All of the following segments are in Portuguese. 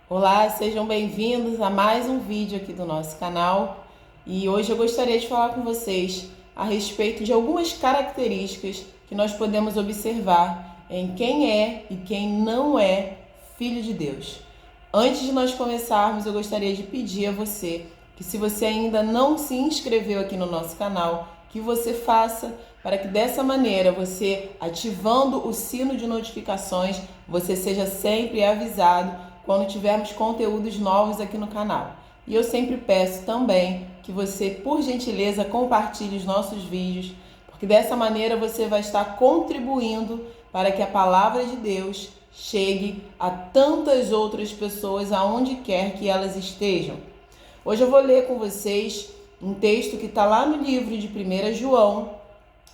Olá, sejam bem-vindos a mais um vídeo aqui do nosso canal. E hoje eu gostaria de falar com vocês a respeito de algumas características que nós podemos observar em quem é e quem não é filho de Deus. Antes de nós começarmos, eu gostaria de pedir a você que, se você ainda não se inscreveu aqui no nosso canal, que você faça, para que dessa maneira você, ativando o sino de notificações, você seja sempre avisado quando tivermos conteúdos novos aqui no canal. E eu sempre peço também que você, por gentileza, compartilhe os nossos vídeos, porque dessa maneira você vai estar contribuindo para que a palavra de Deus chegue a tantas outras pessoas aonde quer que elas estejam. Hoje eu vou ler com vocês um texto que está lá no livro de 1 João,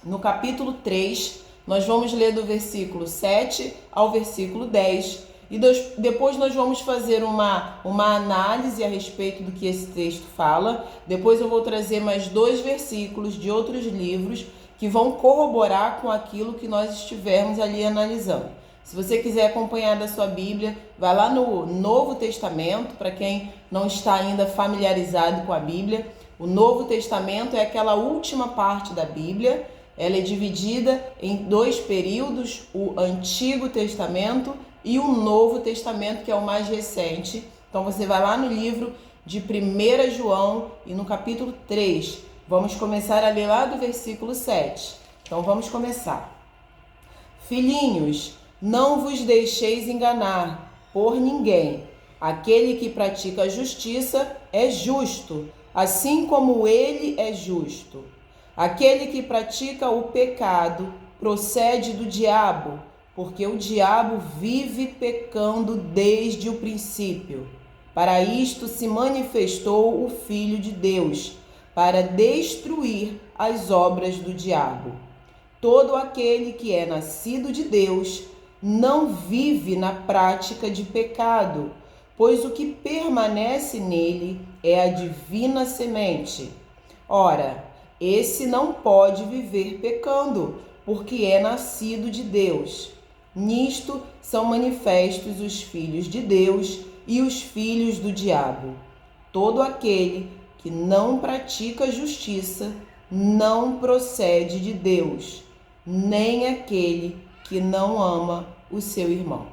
no capítulo 3. Nós vamos ler do versículo 7 ao versículo 10. E depois nós vamos fazer uma análise a respeito do que esse texto fala. Depois eu vou trazer mais 2 versículos de outros livros que vão corroborar com aquilo que nós estivermos ali analisando. Se você quiser acompanhar da sua Bíblia, vai lá no Novo Testamento, para quem não está ainda familiarizado com a Bíblia. O Novo Testamento é aquela última parte da Bíblia. Ela é dividida em 2 períodos, o Antigo Testamento e o Novo Testamento, que é o mais recente. Então você vai lá no livro de 1 João e no capítulo 3. Vamos começar a ler lá do versículo 7. Então vamos começar. Filhinhos, não vos deixeis enganar por ninguém. Aquele que pratica a justiça é justo, assim como ele é justo. Aquele que pratica o pecado procede do diabo, porque o diabo vive pecando desde o princípio. Para isto se manifestou o Filho de Deus, para destruir as obras do diabo. Todo aquele que é nascido de Deus não vive na prática de pecado, pois o que permanece nele é a divina semente. Ora, esse não pode viver pecando, porque é nascido de Deus. Nisto são manifestos os filhos de Deus e os filhos do diabo. Todo aquele que não pratica justiça não procede de Deus, nem aquele que não ama o seu irmão.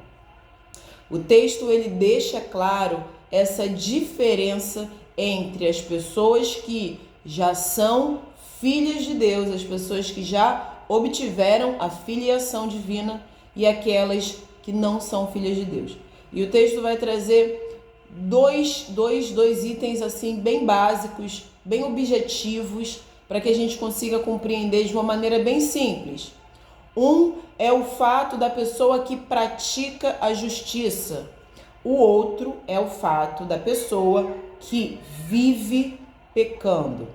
O texto ele deixa claro essa diferença entre as pessoas que já são filhas de Deus, as pessoas que já obtiveram a filiação divina, e aquelas que não são filhas de Deus. E o texto vai trazer dois itens assim bem básicos, bem objetivos, para que a gente consiga compreender de uma maneira bem simples. Um é o fato da pessoa que pratica a justiça. O outro é o fato da pessoa que vive pecando.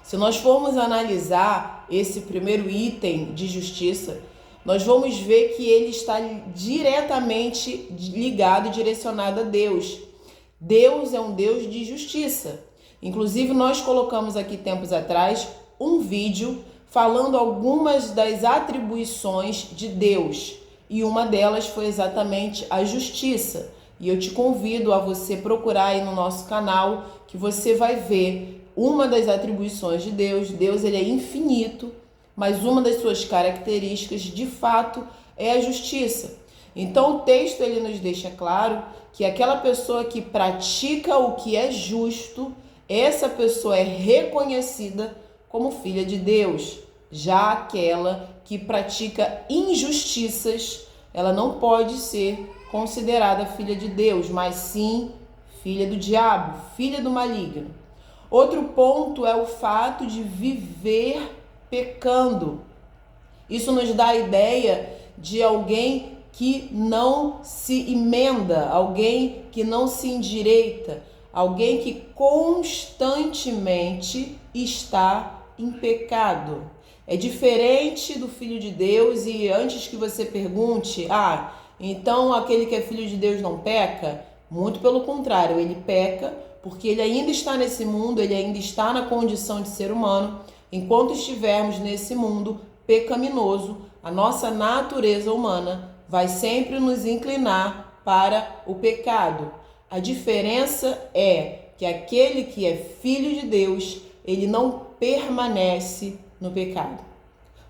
Se nós formos analisar esse primeiro item de justiça, nós vamos ver que ele está diretamente ligado e direcionado a Deus. Deus é um Deus de justiça. Inclusive, nós colocamos aqui tempos atrás um vídeo falando algumas das atribuições de Deus. E uma delas foi exatamente a justiça. E eu te convido a você procurar aí no nosso canal, que você vai ver uma das atribuições de Deus. Deus ele é infinito, mas uma das suas características, de fato, é a justiça. Então, o texto ele nos deixa claro que aquela pessoa que pratica o que é justo, essa pessoa é reconhecida como filha de Deus. Já aquela que pratica injustiças, ela não pode ser considerada filha de Deus, mas sim filha do diabo, filha do maligno. Outro ponto é o fato de viver pecando. Isso nos dá a ideia de alguém que não se emenda, alguém que não se endireita, alguém que constantemente está em pecado. É diferente do Filho de Deus. E antes que você pergunte, então aquele que é filho de Deus não peca? Muito pelo contrário, ele peca porque ele ainda está nesse mundo, ele ainda está na condição de ser humano. Enquanto estivermos nesse mundo pecaminoso, a nossa natureza humana vai sempre nos inclinar para o pecado. A diferença é que aquele que é filho de Deus, ele não permanece no pecado.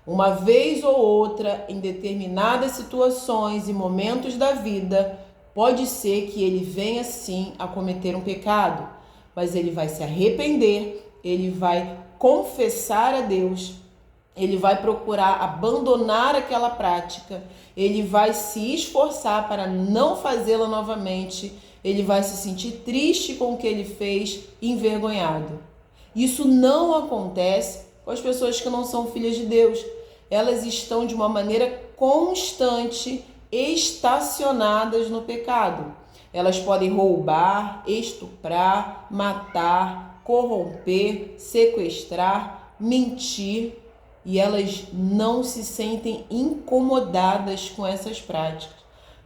Uma vez ou outra, em determinadas situações e momentos da vida, pode ser que ele venha sim a cometer um pecado, mas ele vai se arrepender, ele vai confessar a Deus, ele vai procurar abandonar aquela prática, ele vai se esforçar para não fazê-la novamente, ele vai se sentir triste com o que ele fez, envergonhado. Isso não acontece com as pessoas que não são filhas de Deus. Elas estão de uma maneira constante, estacionadas no pecado. Elas podem roubar, estuprar, matar, corromper, sequestrar, mentir, e elas não se sentem incomodadas com essas práticas.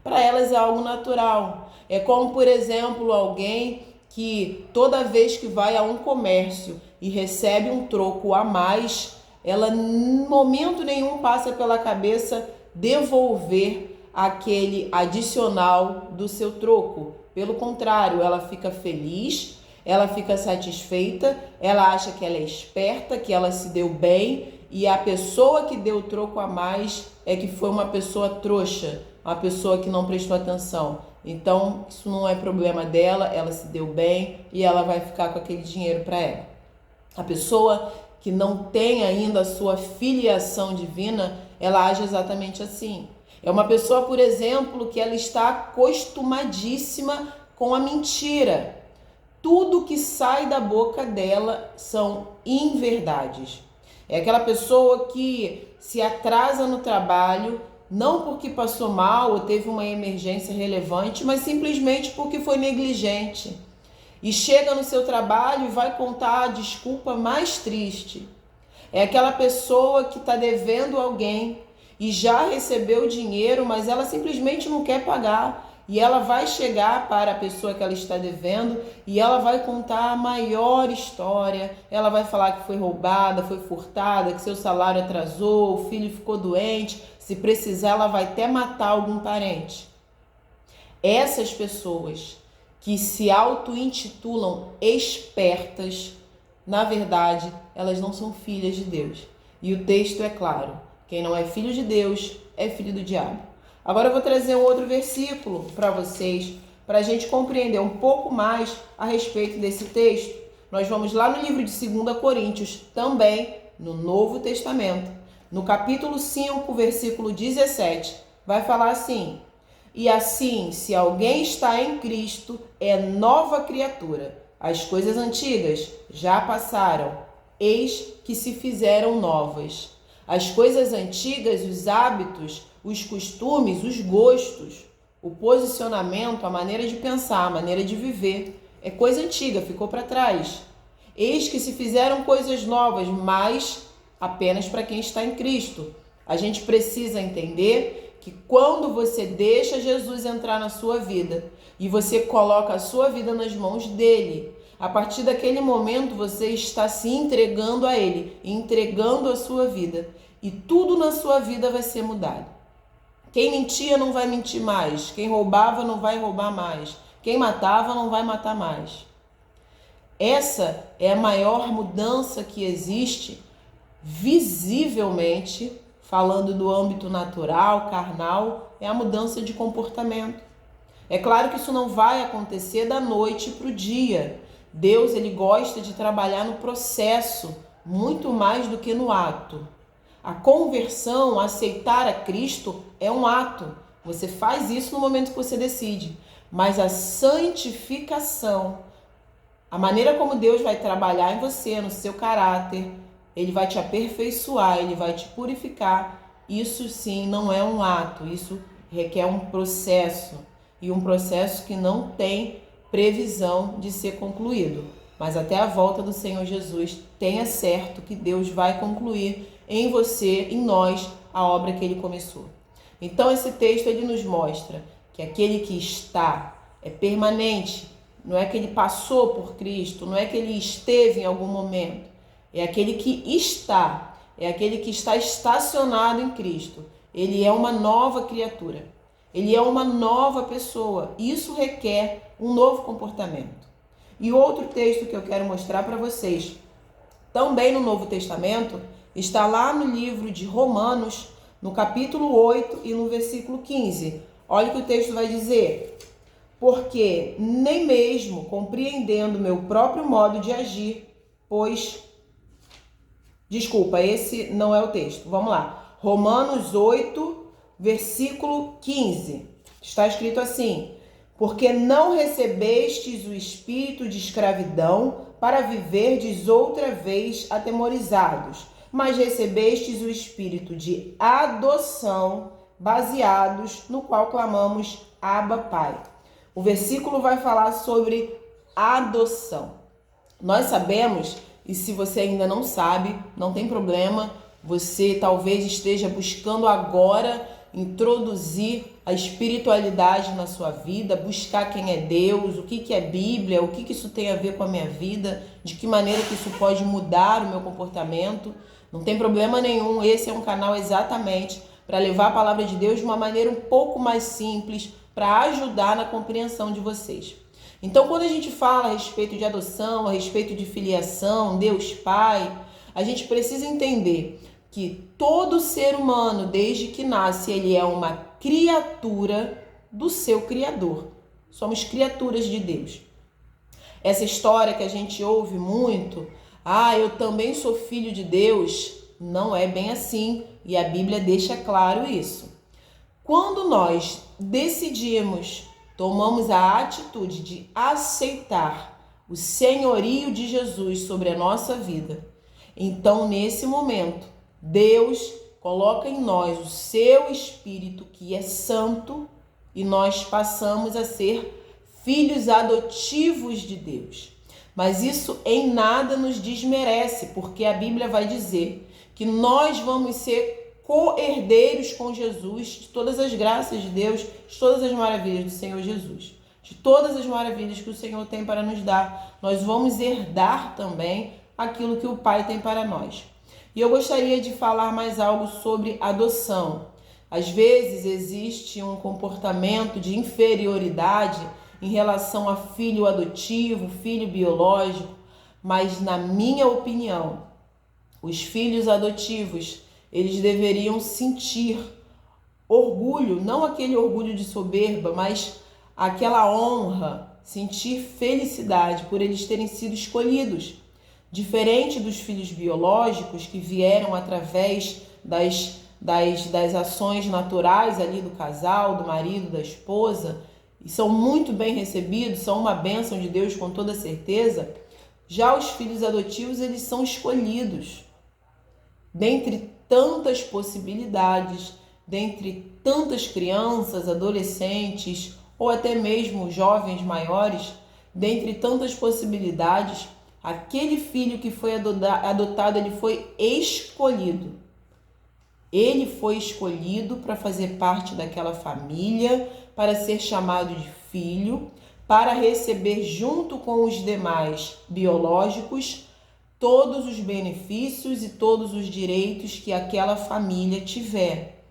Para elas é algo natural. É como, por exemplo, alguém que toda vez que vai a um comércio e recebe um troco a mais, ela em momento nenhum passa pela cabeça devolver aquele adicional do seu troco. Pelo contrário, ela fica feliz, ela fica satisfeita, ela acha que ela é esperta, que ela se deu bem, e a pessoa que deu o troco a mais é que foi uma pessoa trouxa, uma pessoa que não prestou atenção. Então, isso não é problema dela, ela se deu bem e ela vai ficar com aquele dinheiro para ela. A pessoa que não tem ainda a sua filiação divina, ela age exatamente assim. É uma pessoa, por exemplo, que ela está acostumadíssima com a mentira. Tudo que sai da boca dela são inverdades. É aquela pessoa que se atrasa no trabalho, não porque passou mal ou teve uma emergência relevante, mas simplesmente porque foi negligente. E chega no seu trabalho e vai contar a desculpa mais triste. É aquela pessoa que está devendo alguém e já recebeu o dinheiro, mas ela simplesmente não quer pagar. E ela vai chegar para a pessoa que ela está devendo e ela vai contar a maior história. Ela vai falar que foi roubada, foi furtada, que seu salário atrasou, o filho ficou doente. Se precisar, ela vai até matar algum parente. Essas pessoas que se auto-intitulam espertas, na verdade, elas não são filhas de Deus. E o texto é claro: quem não é filho de Deus é filho do diabo. Agora eu vou trazer um outro versículo para vocês, para a gente compreender um pouco mais a respeito desse texto. Nós vamos lá no livro de 2 Coríntios, também no Novo Testamento, no capítulo 5, versículo 17, vai falar assim: e assim, se alguém está em Cristo, é nova criatura. As coisas antigas já passaram, eis que se fizeram novas. As coisas antigas, os hábitos, os costumes, os gostos, o posicionamento, a maneira de pensar, a maneira de viver, é coisa antiga, ficou para trás. Eis que se fizeram coisas novas, mas apenas para quem está em Cristo. A gente precisa entender que quando você deixa Jesus entrar na sua vida e você coloca a sua vida nas mãos dele, a partir daquele momento você está se entregando a ele, entregando a sua vida, e tudo na sua vida vai ser mudado. Quem mentia não vai mentir mais, quem roubava não vai roubar mais, quem matava não vai matar mais. Essa é a maior mudança que existe visivelmente, falando do âmbito natural, carnal, é a mudança de comportamento. É claro que isso não vai acontecer da noite para o dia. Deus, ele gosta de trabalhar no processo, muito mais do que no ato. A conversão, aceitar a Cristo, é um ato. Você faz isso no momento que você decide. Mas a santificação, a maneira como Deus vai trabalhar em você, no seu caráter, ele vai te aperfeiçoar, ele vai te purificar. Isso sim não é um ato, isso requer um processo. E um processo que não tem previsão de ser concluído. Mas até a volta do Senhor Jesus, tenha certo que Deus vai concluir em você, em nós, a obra que ele começou. Então esse texto ele nos mostra que aquele que está é permanente, não é que ele passou por Cristo, não é que ele esteve em algum momento, é aquele que está, é aquele que está estacionado em Cristo. Ele é uma nova criatura. ele é uma nova pessoa. Isso requer um novo comportamento. E outro texto que eu quero mostrar para vocês, também no Novo Testamento, está lá no livro de Romanos, no capítulo 8 e no versículo 15. Olha o que o texto vai dizer. Porque nem mesmo compreendendo meu próprio modo de agir, pois... Desculpa, esse não é o texto. Vamos lá. Romanos 8, versículo 15. Está escrito assim: porque não recebestes o espírito de escravidão para viverdes outra vez atemorizados, mas recebestes o espírito de adoção, baseados no qual clamamos Abba, Pai. O versículo vai falar sobre adoção. Nós sabemos, e se você ainda não sabe, não tem problema, você talvez esteja buscando agora introduzir a espiritualidade na sua vida, buscar quem é Deus, o que é Bíblia, o que isso tem a ver com a minha vida, de que maneira que isso pode mudar o meu comportamento. Não tem problema nenhum, esse é um canal exatamente para levar a palavra de Deus de uma maneira um pouco mais simples, para ajudar na compreensão de vocês. Então, quando a gente fala a respeito de adoção, a respeito de filiação, Deus Pai, a gente precisa entender que todo ser humano, desde que nasce, ele é uma criatura do seu Criador. Somos criaturas de Deus. Essa história que a gente ouve muito, eu também sou filho de Deus, não é bem assim, e a Bíblia deixa claro isso. Quando nós decidimos, tomamos a atitude de aceitar o senhorio de Jesus sobre a nossa vida, então nesse momento, Deus coloca em nós o seu Espírito, que é santo, e nós passamos a ser filhos adotivos de Deus. Mas isso em nada nos desmerece, porque a Bíblia vai dizer que nós vamos ser co-herdeiros com Jesus de todas as graças de Deus, de todas as maravilhas do Senhor Jesus, de todas as maravilhas que o Senhor tem para nos dar. Nós vamos herdar também aquilo que o Pai tem para nós. E eu gostaria de falar mais algo sobre adoção. Às vezes existe um comportamento de inferioridade em relação a filho adotivo, filho biológico, mas na minha opinião, os filhos adotivos, eles deveriam sentir orgulho, não aquele orgulho de soberba, mas aquela honra, sentir felicidade por eles terem sido escolhidos. Diferente dos filhos biológicos que vieram através das ações naturais ali do casal, do marido, da esposa, e são muito bem recebidos, são uma bênção de Deus com toda certeza. Já os filhos adotivos, eles são escolhidos. Dentre tantas possibilidades, dentre tantas crianças, adolescentes ou até mesmo jovens maiores, dentre tantas possibilidades, aquele filho que foi adotado, ele foi escolhido. Ele foi escolhido para fazer parte daquela família, para ser chamado de filho, para receber junto com os demais biológicos todos os benefícios e todos os direitos que aquela família tiver.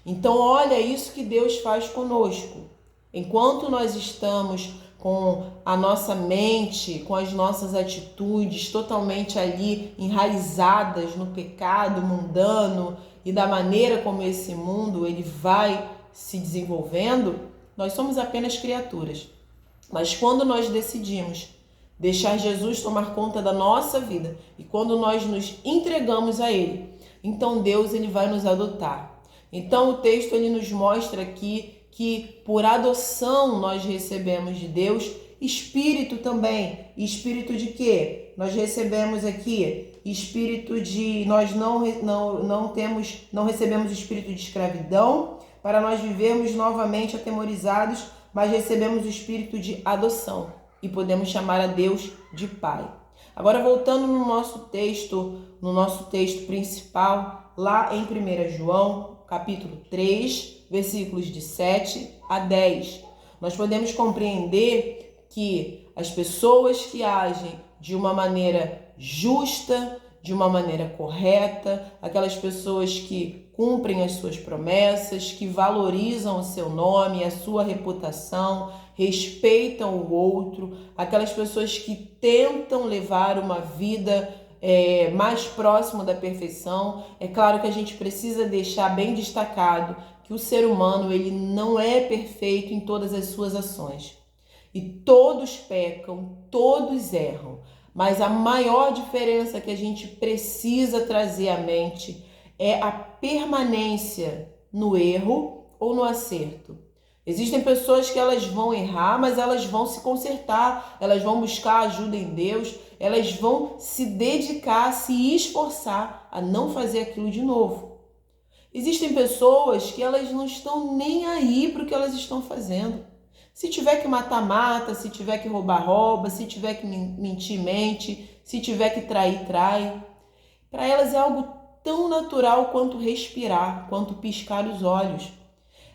Então, olha isso que Deus faz conosco. Enquanto nós estamos com a nossa mente, com as nossas atitudes totalmente ali enraizadas no pecado mundano e da maneira como esse mundo ele vai se desenvolvendo, nós somos apenas criaturas. Mas quando nós decidimos deixar Jesus tomar conta da nossa vida e quando nós nos entregamos a Ele, então Deus ele vai nos adotar. Então o texto ele nos mostra aqui que por adoção nós recebemos de Deus espírito também. Espírito de quê? Nós recebemos aqui espírito de... Nós não recebemos espírito de escravidão para nós vivermos novamente atemorizados, mas recebemos o espírito de adoção e podemos chamar a Deus de Pai. Agora voltando no nosso texto principal, lá em 1 João, capítulo 3, versículos de 7 a 10, nós podemos compreender que as pessoas que agem de uma maneira justa, de uma maneira correta, aquelas pessoas que cumprem as suas promessas, que valorizam o seu nome, a sua reputação, respeitam o outro, aquelas pessoas que tentam levar uma vida mais próximo da perfeição. É claro que a gente precisa deixar bem destacado que o ser humano ele não é perfeito em todas as suas ações. E todos pecam, todos erram. Mas a maior diferença que a gente precisa trazer à mente é a permanência no erro ou no acerto. Existem pessoas que elas vão errar, mas elas vão se consertar, elas vão buscar ajuda em Deus, elas vão se dedicar, se esforçar a não fazer aquilo de novo. Existem pessoas que elas não estão nem aí para o que elas estão fazendo. Se tiver que matar, mata, se tiver que roubar, rouba, se tiver que mentir, mente, se tiver que trair, trai. Para elas é algo tão natural quanto respirar, quanto piscar os olhos.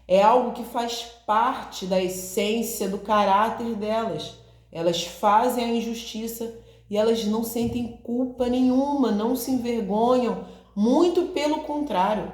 É algo que faz parte da essência, do caráter delas. Elas fazem a injustiça e elas não sentem culpa nenhuma, não se envergonham. Muito pelo contrário,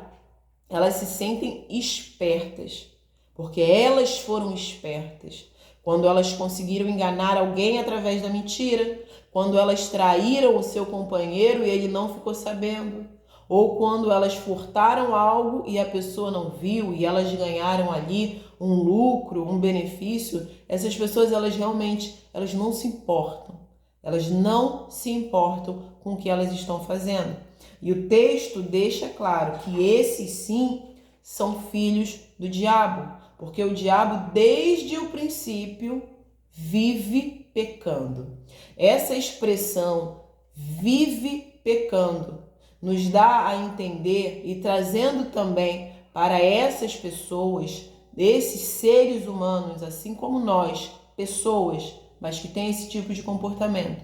elas se sentem espertas, porque elas foram espertas. Quando elas conseguiram enganar alguém através da mentira, quando elas traíram o seu companheiro e ele não ficou sabendo, ou quando elas furtaram algo e a pessoa não viu e elas ganharam ali um lucro, um benefício, essas pessoas elas não se importam. Elas não se importam com o que elas estão fazendo. E o texto deixa claro que esses sim são filhos do diabo, porque o diabo desde o princípio vive pecando. Essa expressão vive pecando nos dá a entender e trazendo também para essas pessoas, esses seres humanos, assim como nós, pessoas, mas que têm esse tipo de comportamento,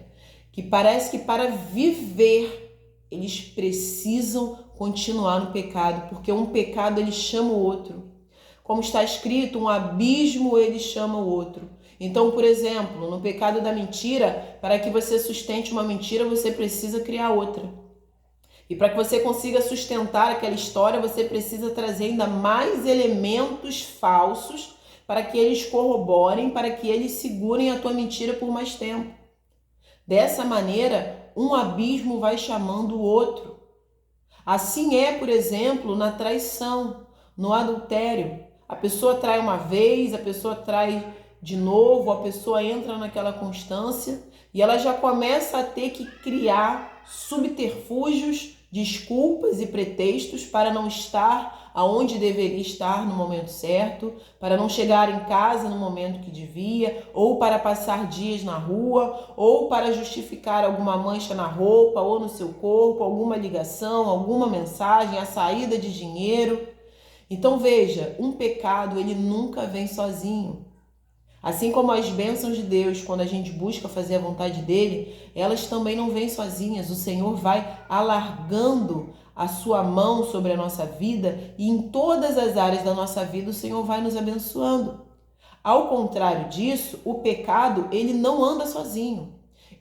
que parece que para viver eles precisam continuar no pecado, porque um pecado ele chama o outro. Como está escrito, um abismo ele chama o outro. Então, por exemplo, no pecado da mentira, para que você sustente uma mentira, você precisa criar outra. E para que você consiga sustentar aquela história, você precisa trazer ainda mais elementos falsos para que eles corroborem, para que eles segurem a tua mentira por mais tempo. Dessa maneira, um abismo vai chamando o outro. Assim é, por exemplo, na traição, no adultério. A pessoa trai uma vez, a pessoa trai de novo, a pessoa entra naquela constância e ela já começa a ter que criar subterfúgios, desculpas e pretextos para não estar aonde deveria estar no momento certo, para não chegar em casa no momento que devia, ou para passar dias na rua, ou para justificar alguma mancha na roupa ou no seu corpo, alguma ligação, alguma mensagem, a saída de dinheiro. Então veja, um pecado ele nunca vem sozinho. Assim como as bênçãos de Deus, quando a gente busca fazer a vontade dele, elas também não vêm sozinhas. O Senhor vai alargando a sua mão sobre a nossa vida e em todas as áreas da nossa vida o Senhor vai nos abençoando. Ao contrário disso, o pecado ele não anda sozinho.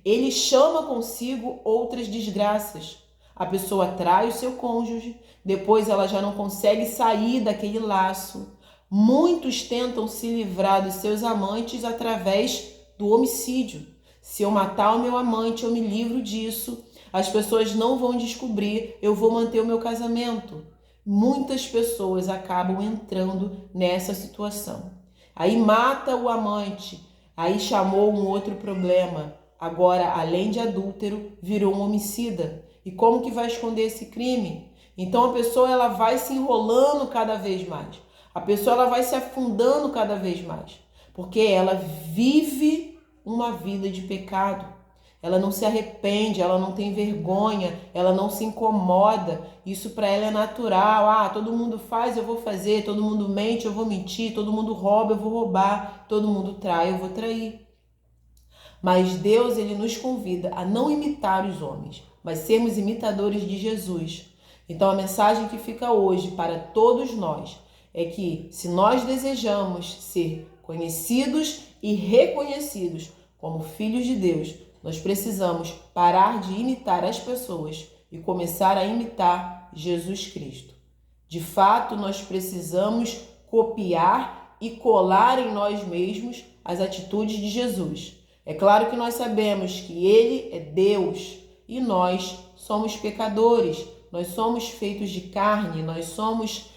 Ele chama consigo outras desgraças. A pessoa trai o seu cônjuge, depois ela já não consegue sair daquele laço. Muitos tentam se livrar dos seus amantes através do homicídio. Se eu matar o meu amante, eu me livro disso. As pessoas não vão descobrir, eu vou manter o meu casamento. Muitas pessoas acabam entrando nessa situação. Aí mata o amante, aí chamou um outro problema. Agora, além de adúltero, virou um homicida. E como que vai esconder esse crime? Então a pessoa ela vai se enrolando cada vez mais. A pessoa ela vai se afundando cada vez mais, porque ela vive uma vida de pecado. Ela não se arrepende, ela não tem vergonha, ela não se incomoda. Isso para ela é natural. Ah, todo mundo faz, eu vou fazer. Todo mundo mente, eu vou mentir. Todo mundo rouba, eu vou roubar. Todo mundo trai, eu vou trair. Mas Deus ele nos convida a não imitar os homens, mas sermos imitadores de Jesus. Então a mensagem que fica hoje para todos nós é que se nós desejamos ser conhecidos e reconhecidos como filhos de Deus, nós precisamos parar de imitar as pessoas e começar a imitar Jesus Cristo. De fato, nós precisamos copiar e colar em nós mesmos as atitudes de Jesus. É claro que nós sabemos que Ele é Deus e nós somos pecadores, nós somos feitos de carne, nós somos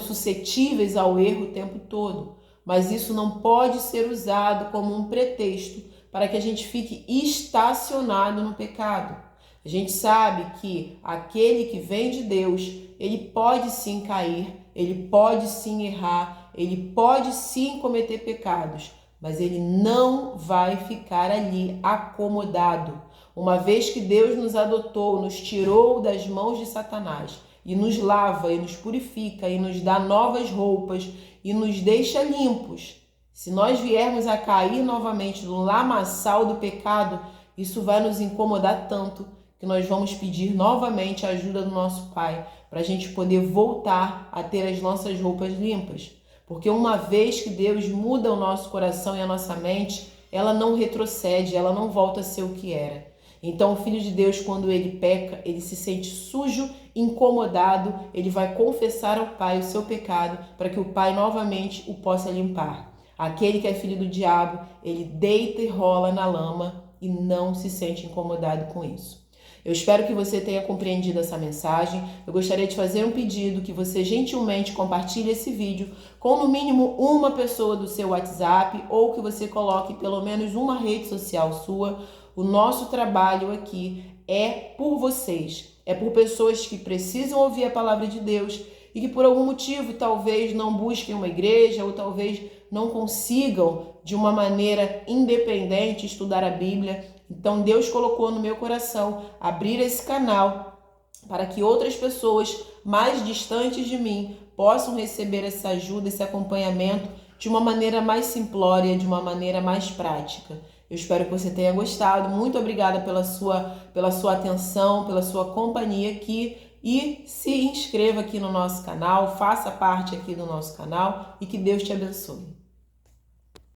suscetíveis ao erro o tempo todo. Mas isso não pode ser usado como um pretexto para que a gente fique estacionado no pecado. A gente sabe que aquele que vem de Deus, ele pode sim cair, ele pode sim errar, ele pode sim cometer pecados, mas ele não vai ficar ali acomodado. Uma vez que Deus nos adotou, nos tirou das mãos de Satanás e nos lava e nos purifica e nos dá novas roupas e nos deixa limpos, se nós viermos a cair novamente no lamaçal do pecado, isso vai nos incomodar tanto que nós vamos pedir novamente a ajuda do nosso Pai para a gente poder voltar a ter as nossas roupas limpas. Porque uma vez que Deus muda o nosso coração e a nossa mente, ela não retrocede, ela não volta a ser o que era. Então o Filho de Deus, quando ele peca, ele se sente sujo, incomodado, ele vai confessar ao Pai o seu pecado para que o Pai novamente o possa limpar. Aquele que é filho do diabo, ele deita e rola na lama e não se sente incomodado com isso. Eu espero que você tenha compreendido essa mensagem. Eu gostaria de fazer um pedido que você gentilmente compartilhe esse vídeo com no mínimo uma pessoa do seu WhatsApp ou que você coloque pelo menos uma rede social sua. O nosso trabalho aqui é por vocês, é por pessoas que precisam ouvir a palavra de Deus e que por algum motivo talvez não busquem uma igreja ou talvez não consigam de uma maneira independente estudar a Bíblia. Então Deus colocou no meu coração abrir esse canal para que outras pessoas mais distantes de mim possam receber essa ajuda, esse acompanhamento de uma maneira mais simplória, de uma maneira mais prática. Eu espero que você tenha gostado. Muito obrigada pela sua atenção, pela sua companhia aqui. E se inscreva aqui no nosso canal, faça parte aqui do nosso canal e que Deus te abençoe.